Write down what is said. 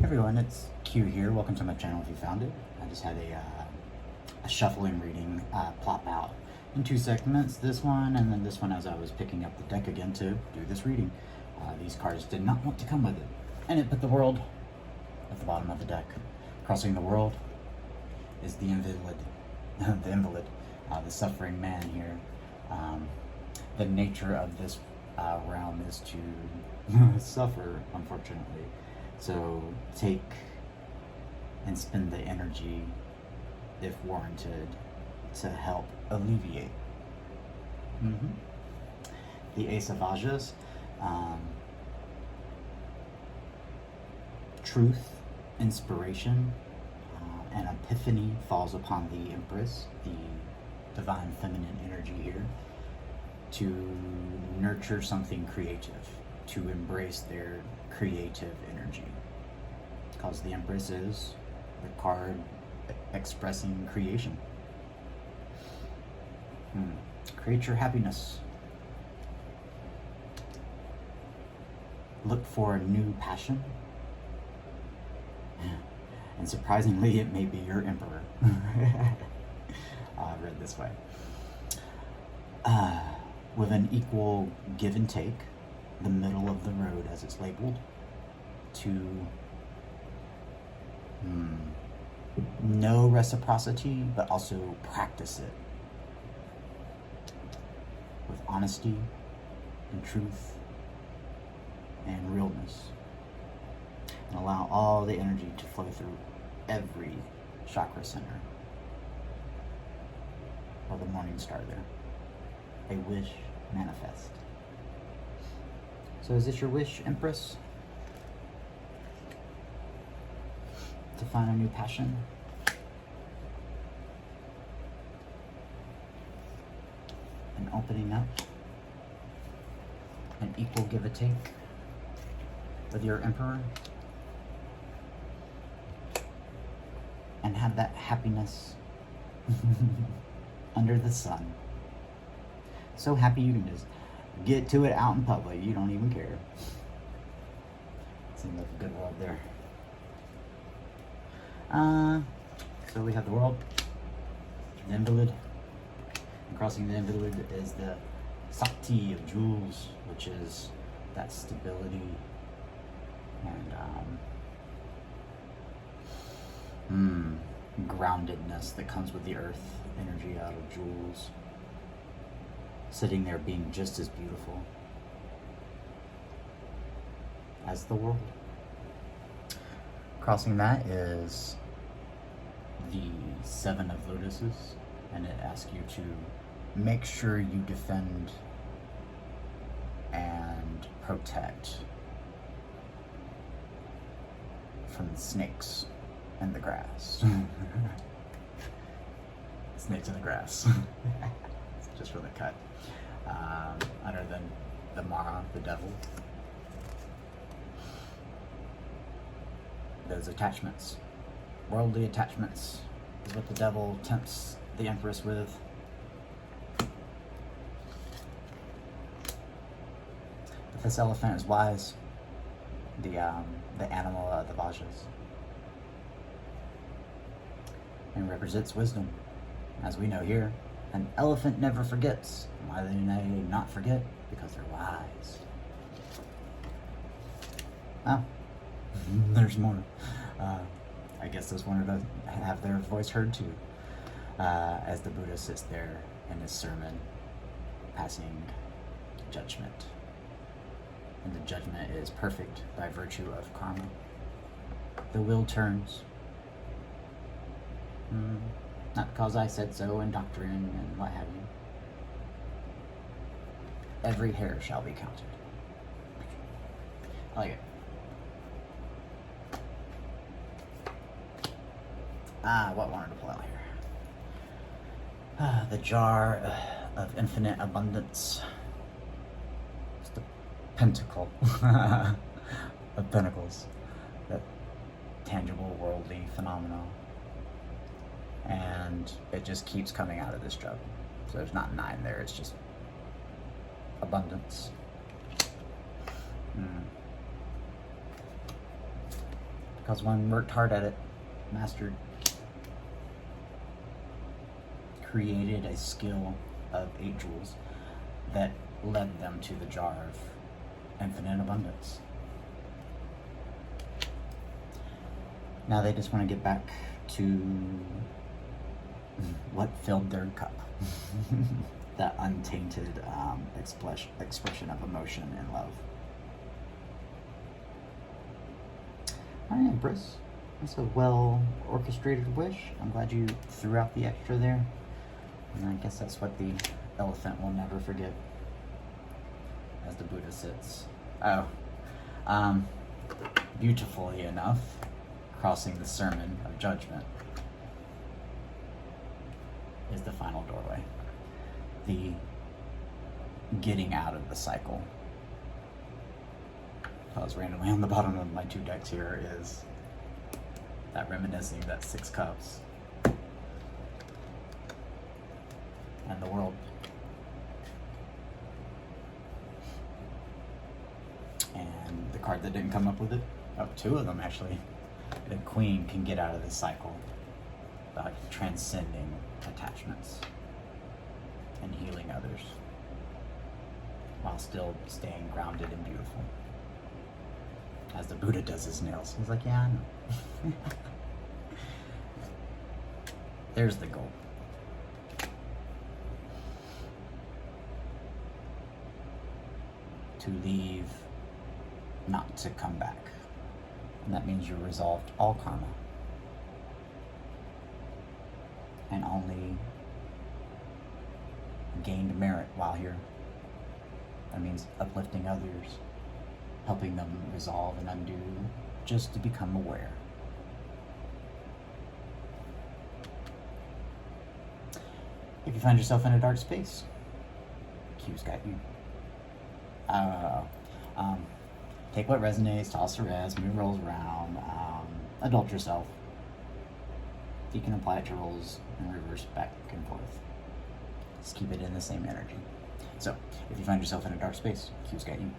Everyone, it's Q here. Welcome to my channel if you found it. I just had a shuffling reading plop out in two segments, this one and then this one as I was picking up the deck again to do this reading. These cards did not want to come with it, and it put the world at the bottom of the deck. Crossing the world is the invalid, the suffering man here. The nature of this realm is to suffer, unfortunately. So take and spend the energy, if warranted, to help alleviate. The Ace of Vajas, truth, inspiration, and epiphany falls upon the Empress, the divine feminine energy here, to nurture something creative, to embrace their creative energy. Because the Empress is the card expressing creation. Create your happiness. Look for a new passion. And surprisingly, it may be your emperor. Read this way. With an equal give and take, the middle of the road as it's labeled, to no reciprocity, but also practice it with honesty and truth and realness, and allow all the energy to flow through every chakra center, or the morning star there. A wish manifest. So is this your wish, Empress? To find a new passion? An opening up? An equal give and take with your emperor? And have that happiness under the sun. So happy you can just get to it out in public. You don't even care. Seems like a good world there. So we have the world, the invalid, and crossing the invalid is the Sakti of jewels, which is that stability and groundedness that comes with the earth energy out of jewels. Sitting there being just as beautiful as the world. Crossing that is the Seven of Lotuses, and it asks you to make sure you defend and protect from the snakes and the grass. Snakes in the grass. Just for the cut. Other than the Mara, the devil. Those attachments, worldly attachments, is what the devil tempts the Empress with. But this elephant is wise. The animal of the Vajas. And represents wisdom. As we know here, an elephant never forgets. Why do they not forget? Because they're wise. Oh, there's more. I guess those wanted to have their voice heard too. As the Buddha sits there in his sermon, passing judgment. And the judgment is perfect by virtue of karma. The wheel turns. Not because I said so in doctrine and what have you. Every hair shall be counted. I like it. What wanted to pull out here? The jar of infinite abundance. It's the pentacle of pentacles. That tangible worldly phenomenon. And it just keeps coming out of this jug. So there's not 9 there, it's just abundance. because one worked hard at it, mastered, created a skill of 8 jewels that led them to the jar of infinite abundance. Now they just want to get back to what filled their cup. That untainted expression of emotion and love. All right, Empress. That's a well orchestrated wish. I'm glad you threw out the extra there. And I guess that's what the elephant will never forget as the Buddha sits. Beautifully enough, crossing the sermon of judgment is the final doorway. The getting out of the cycle. Because randomly on the bottom of my 2 decks here is that reminiscing that 6 cups and the world. And the card that didn't come up with it, 2 of them actually. The Queen can get out of the cycle by transcending attachments and healing others while still staying grounded and beautiful. As the Buddha does his nails. He's like, yeah, I know. There's the goal. To leave, not to come back. And that means you resolved all karma. And only gained merit while here. That means uplifting others, helping them resolve and undo, just to become aware. If you find yourself in a dark space, Q's got you. Take what resonates, toss the rest, move rolls around, adult yourself. You can apply it to rolls and reverse back and forth. Just keep it in the same energy. So, if you find yourself in a dark space, Q's got you.